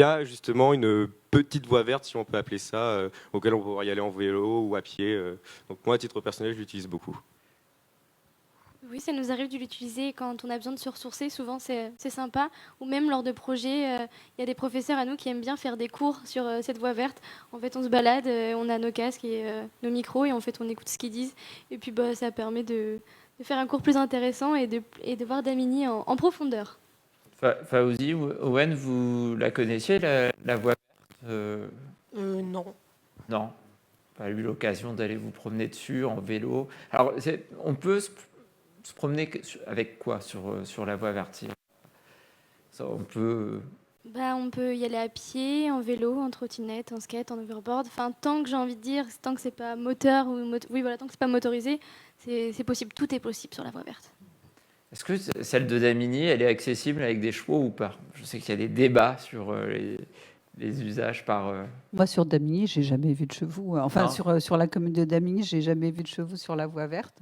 il y a justement une petite voie verte, si on peut appeler ça, auquel on pourra y aller en vélo ou à pied. Donc moi, à titre personnel, je l'utilise beaucoup. Oui, ça nous arrive de l'utiliser quand on a besoin de se ressourcer. Souvent, c'est sympa. Ou même lors de projets, il y a des professeurs à nous qui aiment bien faire des cours sur cette voie verte. En fait, on se balade, on a nos casques et nos micros et en fait, on écoute ce qu'ils disent. Et puis, bah, ça permet de faire un cours plus intéressant et de voir Damini en profondeur. Fawzi, Owen, vous la connaissiez, la voie verte Non. Non, pas eu l'occasion d'aller vous promener dessus en vélo. Alors, on peut se promener avec quoi sur la voie verte? Ça, on peut... Bah, on peut y aller à pied, en vélo, en trottinette, en skate, en overboard. Enfin, tant que j'ai envie de dire, tant que c'est pas moteur ou oui, voilà, tant que c'est pas motorisé, c'est possible. Tout est possible sur la voie verte. Est-ce que celle de Damini, elle est accessible avec des chevaux ou pas? Je sais qu'il y a des débats sur les usages par... Moi, sur Damigny, j'ai jamais vu de chevaux. Enfin, Non. sur la commune de Damigny, j'ai jamais vu de chevaux sur la voie verte.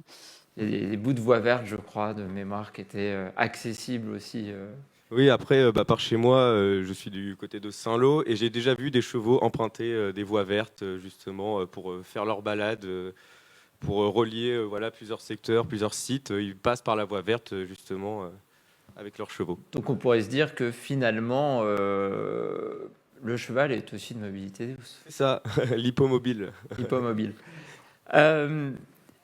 Il y a des bouts de voie verte, je crois, de mémoire, qui étaient accessibles aussi. Oui, après, par chez moi, je suis du côté de Saint-Lô et j'ai déjà vu des chevaux emprunter des voies vertes, justement, pour faire leur balade, pour relier voilà, plusieurs secteurs, plusieurs sites. Ils passent par la voie verte, justement, avec leurs chevaux. Donc on pourrait se dire que finalement, le cheval est aussi de mobilité douce. C'est ça, l'hippomobile. Hippomobile.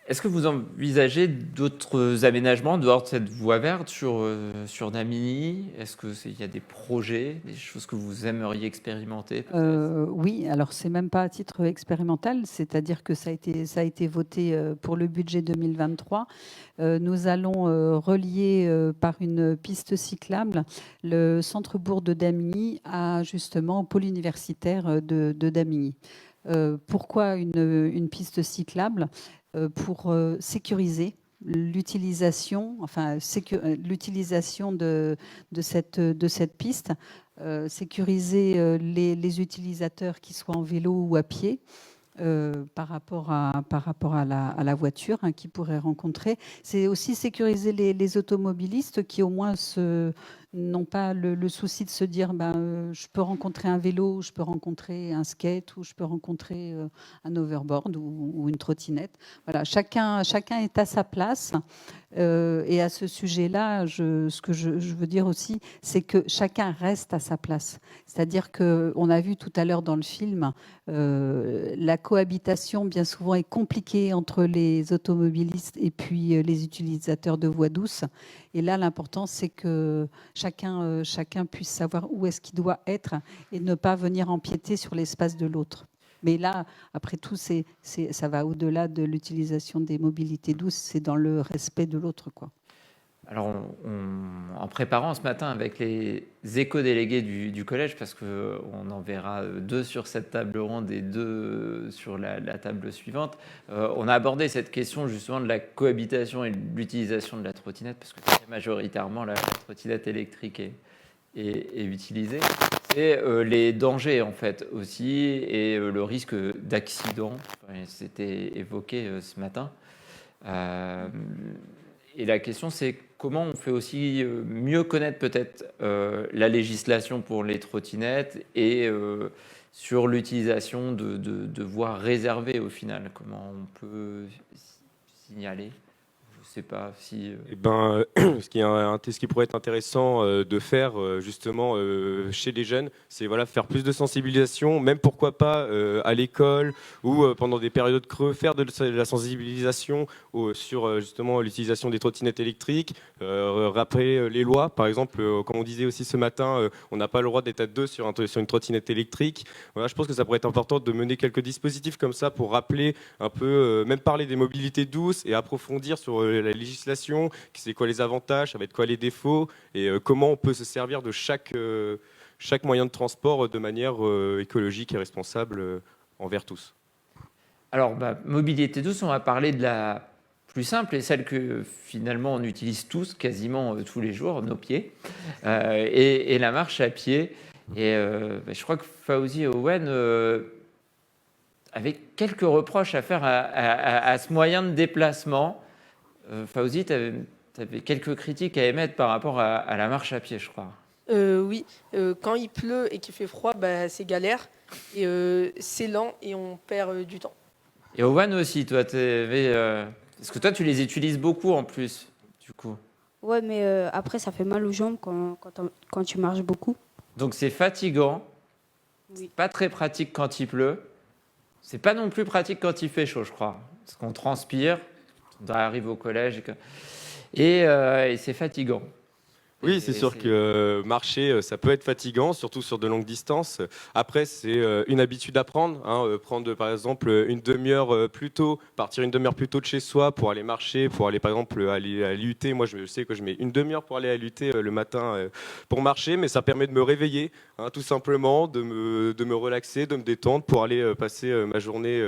Est-ce que vous envisagez d'autres aménagements dehors de cette voie verte sur Damigny? Est-ce qu'il y a des projets, des choses que vous aimeriez expérimenter Oui, alors c'est même pas à titre expérimental, c'est-à-dire que ça a été voté pour le budget 2023. Nous allons relier par une piste cyclable le centre-bourg de Damigny à justement au pôle universitaire de Damigny. Pourquoi une piste cyclable? Pour sécuriser l'utilisation, l'utilisation de cette piste, sécuriser les utilisateurs qui soient en vélo ou à pied. Par rapport à la voiture qui pourrait rencontrer. C'est aussi sécuriser les automobilistes qui au moins n'ont pas le souci de se dire je peux rencontrer un vélo, je peux rencontrer un skate ou je peux rencontrer un overboard ou une trottinette. Voilà, chacun est à sa place. Et à ce sujet-là, ce que je veux dire aussi, c'est que chacun reste à sa place. C'est-à-dire qu'on a vu tout à l'heure dans le film, la cohabitation bien souvent est compliquée entre les automobilistes et puis les utilisateurs de voies douces. Et là, l'important, c'est que chacun puisse savoir où est-ce qu'il doit être et ne pas venir empiéter sur l'espace de l'autre. Mais là, après tout, ça va au-delà de l'utilisation des mobilités douces, c'est dans le respect de l'autre, quoi. Alors, en préparant ce matin avec les éco-délégués du collège, parce qu'on en verra 2 sur cette table ronde et 2 sur la table suivante, on a abordé cette question justement de la cohabitation et de l'utilisation de la trottinette, parce que très majoritairement la trottinette électrique est utilisée. C'est les dangers en fait aussi et le risque d'accident. C'était évoqué ce matin. Et la question, c'est comment on fait aussi mieux connaître peut-être la législation pour les trottinettes et sur l'utilisation de voies réservées au final. Comment on peut signaler? Je ne sais pas si... Ce qui pourrait être intéressant de faire justement chez les jeunes, c'est voilà, faire plus de sensibilisation, même pourquoi pas à l'école ou pendant des périodes creux, faire de la sensibilisation sur justement l'utilisation des trottinettes électriques, rappeler les lois. Par exemple, comme on disait aussi ce matin, on n'a pas le droit d'être à deux sur une trottinette électrique. Voilà, je pense que ça pourrait être important de mener quelques dispositifs comme ça pour rappeler un peu, même parler des mobilités douces et approfondir sur la législation, c'est quoi les avantages, ça va être quoi les défauts et comment on peut se servir de chaque moyen de transport de manière écologique et responsable envers tous. Alors, mobilité douce, on va parler de la plus simple et celle que finalement on utilise tous, quasiment tous les jours, nos pieds, et la marche à pied. Et je crois que Fawzi et Owen avaient quelques reproches à faire à ce moyen de déplacement. Fawzi, tu avais quelques critiques à émettre par rapport à la marche à pied, je crois. Oui, quand il pleut et qu'il fait froid, bah, c'est galère. Et c'est lent et on perd du temps. Et Owen aussi, toi, parce que toi, tu les utilises beaucoup en plus, du coup. Ouais, mais après, ça fait mal aux jambes quand tu marches beaucoup. Donc c'est fatigant, Oui. pas très pratique quand il pleut. C'est pas non plus pratique quand il fait chaud, je crois. Parce qu'on transpire, on arrive au collège et c'est fatigant. Oui, c'est sûr que marcher, ça peut être fatigant, surtout sur de longues distances. Après, c'est une habitude à prendre. Prendre, par exemple, une demi-heure plus tôt, partir une demi-heure plus tôt de chez soi pour aller marcher, pour aller, par exemple, aller à l'IUT. Moi, je sais que je mets une demi-heure pour aller à l'IUT le matin pour marcher, mais ça permet de me réveiller, tout simplement, de me relaxer, de me détendre pour aller passer ma journée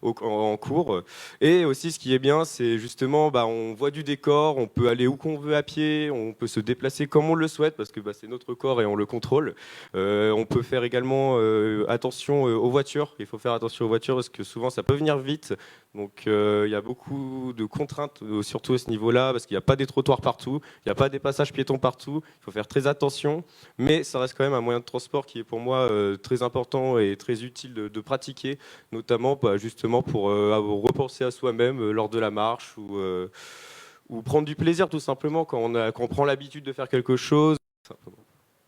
en cours. Et aussi, ce qui est bien, c'est justement, on voit du décor, on peut aller où qu'on veut à pied, on peut se déplacer comme on le souhaite parce que c'est notre corps et on le contrôle. On peut faire également attention aux voitures. Il faut faire attention aux voitures parce que souvent ça peut venir vite. Donc il y a beaucoup de contraintes, surtout à ce niveau-là, parce qu'il n'y a pas des trottoirs partout, il n'y a pas des passages piétons partout. Il faut faire très attention, mais ça reste quand même un moyen de transport qui est pour moi très important et très utile de pratiquer, notamment justement pour repenser à soi-même lors de la marche ou prendre du plaisir tout simplement quand on prend l'habitude de faire quelque chose.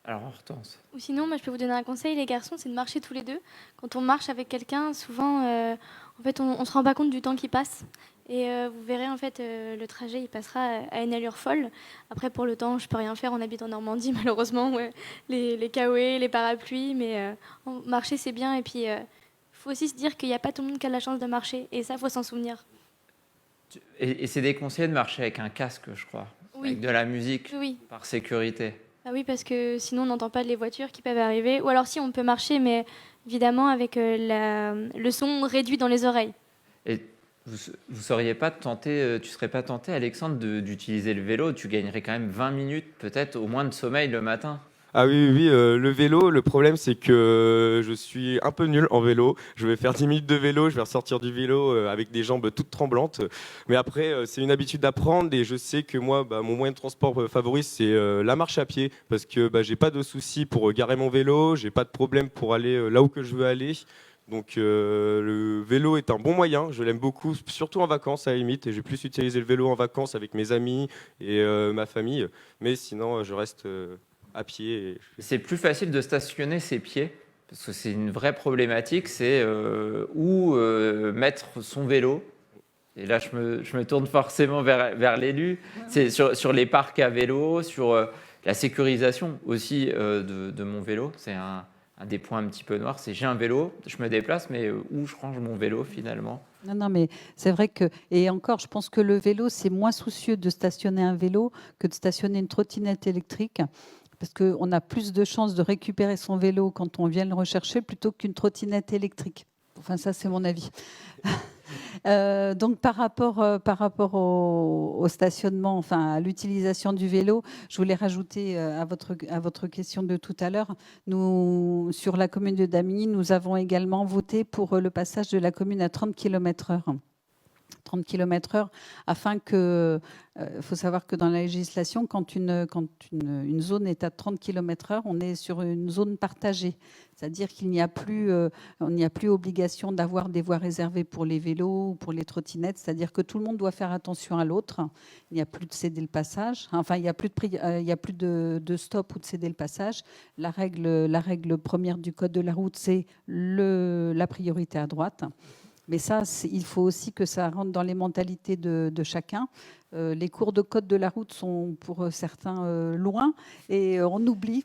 Alors, Hortense. Ou sinon, moi, je peux vous donner un conseil, les garçons, c'est de marcher tous les deux. Quand on marche avec quelqu'un, souvent, en fait, on se rend pas compte du temps qui passe. Et vous verrez, en fait, le trajet, il passera à une allure folle. Après, pour le temps, je peux rien faire. On habite en Normandie, malheureusement, ouais. Les caouets, les parapluies. Mais marcher, c'est bien. Et puis, faut aussi se dire qu'il n'y a pas tout le monde qui a la chance de marcher. Et ça, faut s'en souvenir. Et c'est déconseillé de marcher avec un casque, je crois. Oui. Avec de la musique, Oui. par sécurité. Ah oui, parce que sinon on n'entend pas les voitures qui peuvent arriver. Ou alors si on peut marcher, mais évidemment avec le son réduit dans les oreilles. Et vous seriez pas tenté, tu serais pas tenté, Alexandre, d'utiliser le vélo? Tu gagnerais quand même 20 minutes, peut-être, au moins de sommeil le matin. Ah oui, le vélo, le problème c'est que je suis un peu nul en vélo. Je vais faire 10 minutes de vélo, je vais ressortir du vélo avec des jambes toutes tremblantes. Mais après, c'est une habitude à prendre et je sais que moi, mon moyen de transport favori, c'est la marche à pied parce que j'ai pas de soucis pour garer mon vélo, j'ai pas de problème pour aller là où que je veux aller. Donc le vélo est un bon moyen, je l'aime beaucoup, surtout en vacances à la limite. Et j'ai plus utilisé le vélo en vacances avec mes amis et ma famille. Mais sinon, je reste... à pied. C'est plus facile de stationner ses pieds, parce que c'est une vraie problématique, c'est où mettre son vélo. Et là, je me tourne forcément vers l'élu. C'est sur les parcs à vélo, sur la sécurisation aussi de mon vélo. C'est un des points un petit peu noirs. C'est j'ai un vélo, je me déplace, mais où je range mon vélo finalement? Non, mais c'est vrai que, et encore, je pense que le vélo, c'est moins soucieux de stationner un vélo que de stationner une trottinette électrique. Parce qu'on a plus de chances de récupérer son vélo quand on vient le rechercher plutôt qu'une trottinette électrique. Enfin, ça, c'est mon avis. Donc, par rapport au stationnement, enfin, à l'utilisation du vélo, je voulais rajouter à votre question de tout à l'heure, nous, sur la commune de Damigny, nous avons également voté pour le passage de la commune à 30 km/h. 30 km/h, afin que, faut savoir que dans la législation, quand une zone est à 30 km/h, on est sur une zone partagée. C'est-à-dire qu'il n'y a plus, on n'y a plus obligation d'avoir des voies réservées pour les vélos ou pour les trottinettes. C'est-à-dire que tout le monde doit faire attention à l'autre. Il n'y a plus de céder le passage. Enfin, il n'y a plus de stop ou de céder le passage. La règle première du code de la route, c'est la priorité à droite. Mais ça, il faut aussi que ça rentre dans les mentalités de chacun. Les cours de code de la route sont pour certains loin et on oublie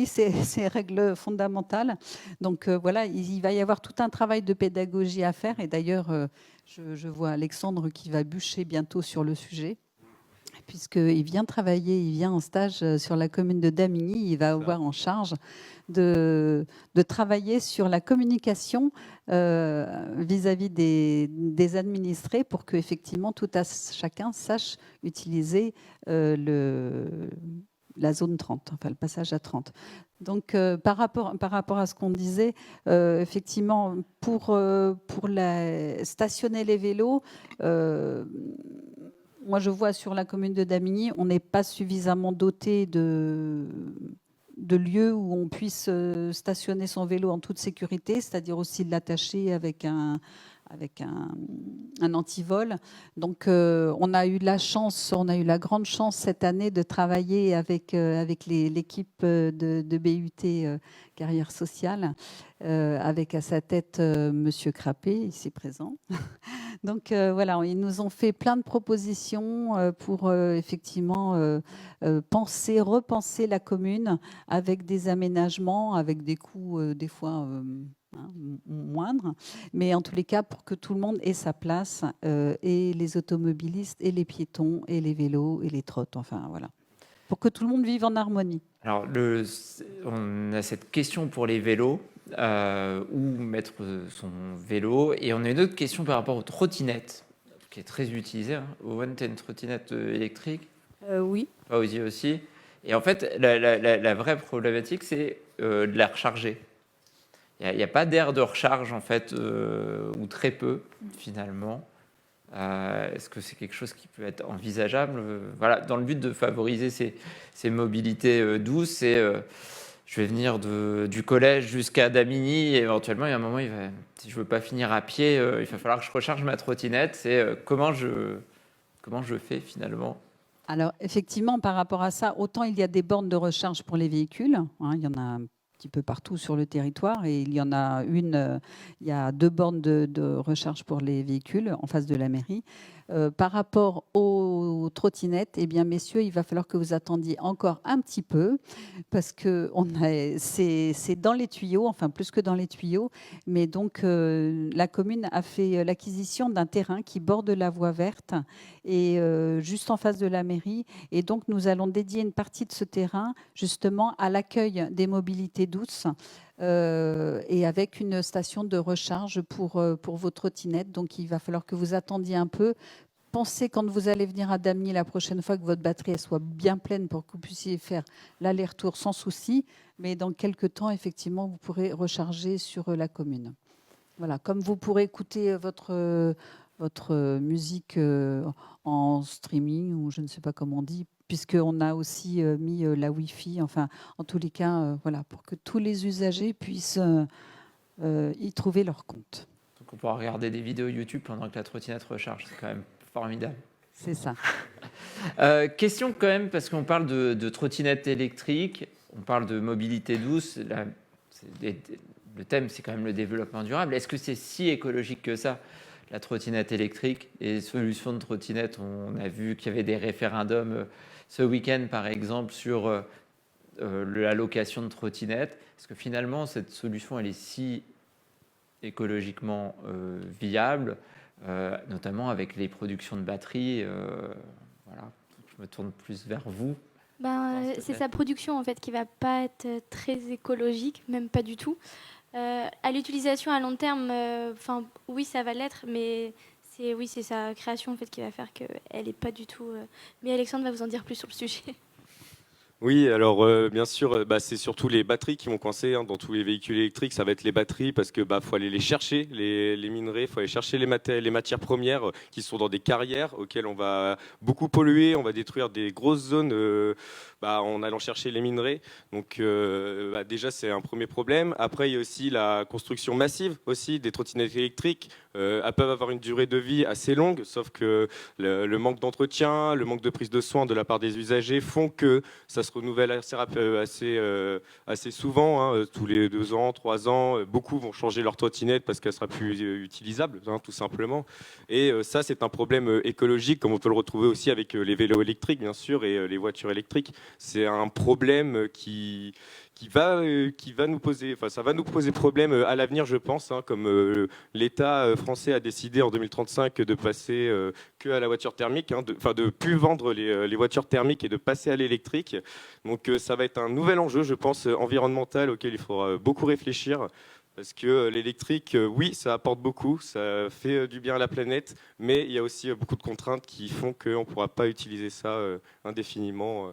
ces règles fondamentales. Donc voilà, il va y avoir tout un travail de pédagogie à faire. Et d'ailleurs, je vois Alexandre qui va bûcher bientôt sur le sujet, puisqu'il vient travailler, il vient en stage sur la commune de Damigny. Il va avoir en charge de travailler sur la communication vis-à-vis des administrés pour que effectivement tout à chacun sache utiliser la zone 30, enfin le passage à 30. Donc par rapport à ce qu'on disait, effectivement pour stationner les vélos, moi je vois sur la commune de Damigny, on n'est pas suffisamment doté de lieu où on puisse stationner son vélo en toute sécurité, c'est-à-dire aussi l'attacher avec un antivol. Donc, on a eu la grande chance cette année de travailler avec l'équipe de BUT Carrière Sociale, avec à sa tête Monsieur Crappé, ici présent. Donc voilà, ils nous ont fait plein de propositions pour effectivement repenser la commune avec des aménagements, avec des coûts des fois moindres, mais en tous les cas pour que tout le monde ait sa place, et les automobilistes, et les piétons, et les vélos, et les trottes, enfin voilà, pour que tout le monde vive en harmonie. Alors, on a cette question pour les vélos, où mettre son vélo, et on a une autre question par rapport aux trottinettes, qui est très utilisée. Hein. Owen, tu as une trottinette électrique? Oui. Fawzi aussi. Et en fait, la vraie problématique, c'est de la recharger. Il n'y a pas d'aire de recharge, en fait, ou très peu, finalement. Est-ce que c'est quelque chose qui peut être envisageable? Voilà, dans le but de favoriser ces mobilités douces, je vais venir du collège jusqu'à Damigny, et éventuellement, il y a un moment, si je ne veux pas finir à pied, il va falloir que je recharge ma trottinette. C'est comment je fais, finalement? Alors, effectivement, par rapport à ça, autant il y a des bornes de recharge pour les véhicules, hein, il y en a un petit peu partout sur le territoire, et il y en a il y a 2 bornes de recharge pour les véhicules en face de la mairie. Par rapport aux trottinettes, eh bien, messieurs, il va falloir que vous attendiez encore un petit peu, parce que c'est dans les tuyaux, enfin plus que dans les tuyaux, mais donc la commune a fait l'acquisition d'un terrain qui borde la voie verte, et juste en face de la mairie, et donc nous allons dédier une partie de ce terrain justement à l'accueil des mobilités douces, et avec une station de recharge pour vos trottinettes. Donc il va falloir que vous attendiez un peu. Pensez, quand vous allez venir à Damigny la prochaine fois, que votre batterie elle soit bien pleine pour que vous puissiez faire l'aller-retour sans souci. Mais dans quelques temps, effectivement, vous pourrez recharger sur la commune. Voilà, comme vous pourrez écouter votre musique en streaming, ou je ne sais pas comment on dit, puisqu'on a aussi mis la Wi-Fi, enfin, en tous les cas, voilà, pour que tous les usagers puissent y trouver leur compte. Donc on pourra regarder des vidéos YouTube pendant que la trottinette recharge, c'est quand même formidable. C'est ça. Question quand même, parce qu'on parle de trottinette électrique, on parle de mobilité douce, le thème c'est quand même le développement durable. Est-ce que c'est si écologique que ça, la trottinette électrique? Les solutions de trottinette, on a vu qu'il y avait des référendums ce week-end par exemple sur la location de trottinettes. Est-ce que finalement cette solution elle est si écologiquement viable, notamment avec les productions de batteries? Voilà, je me tourne plus vers vous. C'est sa production en fait qui va pas être très écologique, même pas du tout. À l'utilisation à long terme, oui, ça va l'être, mais c'est sa création en fait qui va faire qu'elle est pas du tout. Mais Alexandre va vous en dire plus sur le sujet. Oui, alors bien sûr, c'est surtout les batteries qui vont coincer, hein, dans tous les véhicules électriques. Ça va être les batteries parce que faut aller les chercher, les minerais, il faut aller chercher les matières premières qui sont dans des carrières auxquelles on va beaucoup polluer, on va détruire des grosses zones en allant chercher les minerais. Donc déjà c'est un premier problème. Après il y a aussi la construction massive aussi des trottinettes électriques. Elles peuvent avoir une durée de vie assez longue, sauf que le manque d'entretien, le manque de prise de soin de la part des usagers font que ça se renouvelle assez souvent, hein, tous les 2 ans, 3 ans. Beaucoup vont changer leur trottinette parce qu'elle sera plus utilisable, hein, tout simplement. Et ça, c'est un problème écologique, comme on peut le retrouver aussi avec les vélos électriques, bien sûr, et les voitures électriques. C'est un problème qui va nous poser, ça va nous poser problème à l'avenir, je pense, hein, comme l'État français a décidé en 2035 de passer que à la voiture thermique, hein, de plus vendre les voitures thermiques et de passer à l'électrique. Donc ça va être un nouvel enjeu, je pense, environnemental auquel il faudra beaucoup réfléchir. Parce que l'électrique, oui, ça apporte beaucoup, ça fait du bien à la planète, mais il y a aussi beaucoup de contraintes qui font qu'on ne pourra pas utiliser ça indéfiniment,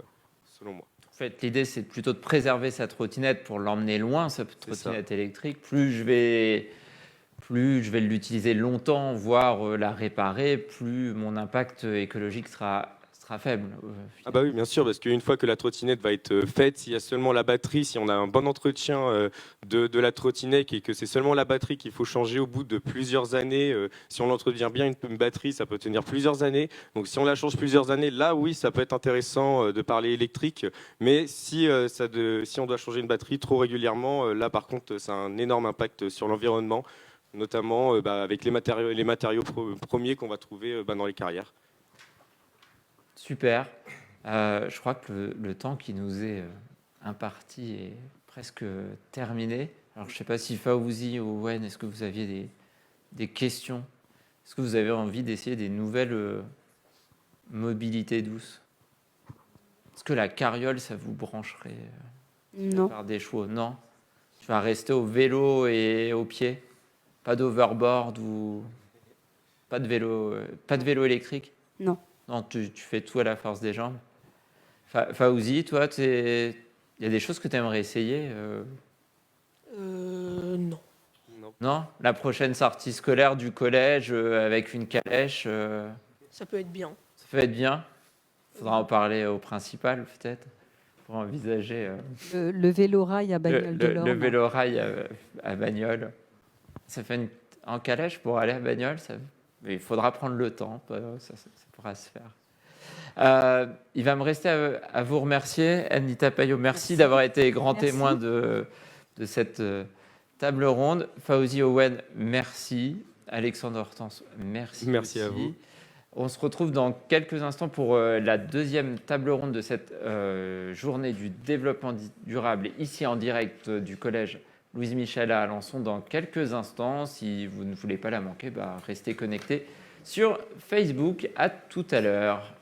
selon moi. En fait, l'idée, c'est plutôt de préserver sa trottinette pour l'emmener loin, sa trottinette électrique. Plus je vais l'utiliser longtemps, voire la réparer, plus mon impact écologique sera sera faible. Ah bah oui, bien sûr, parce qu'une fois que la trottinette va être faite, s'il y a seulement la batterie, si on a un bon entretien de la trottinette et que c'est seulement la batterie qu'il faut changer au bout de plusieurs années, si on entretient bien une batterie, ça peut tenir plusieurs années. Donc si on la change plusieurs années, là oui, ça peut être intéressant de parler électrique. Mais si on doit changer une batterie trop régulièrement, là par contre, ça a un énorme impact sur l'environnement, notamment avec les matériaux premiers qu'on va trouver dans les carrières. Super. Je crois que le temps qui nous est imparti est presque terminé. Alors, je ne sais pas si Fawzi ou Wen, est-ce que vous aviez des questions? Est-ce que vous avez envie d'essayer des nouvelles mobilités douces? Est-ce que la carriole, ça vous brancherait Non. par des chevaux? Non. Tu vas rester au vélo et au pied? Pas d'overboard ou pas de vélo électrique? Non. Non, tu fais tout à la force des jambes. Fawzi, toi, il y a des choses que tu aimerais essayer Non. Non? La prochaine sortie scolaire du collège avec une calèche, Ça peut être bien. ça peut être bien. Il faudra en parler au principal, peut-être, pour envisager Le vélo-rail à Bagnoles de l'Orne. le vélo-rail à Bagnoles. Ça fait en calèche pour aller à Bagnoles, mais il faudra prendre le temps, ça pourra se faire. Il va me rester à vous remercier. Anita Payot, merci d'avoir été grand témoin de cette table ronde. Fawzi Owen, merci. Alexandre Hortense, merci. Merci aussi. à vous. On se retrouve dans quelques instants pour la deuxième table ronde de cette journée du développement durable, ici en direct du collège Louise Michel à Alençon dans quelques instants. Si vous ne voulez pas la manquer, restez connectés sur Facebook. À tout à l'heure.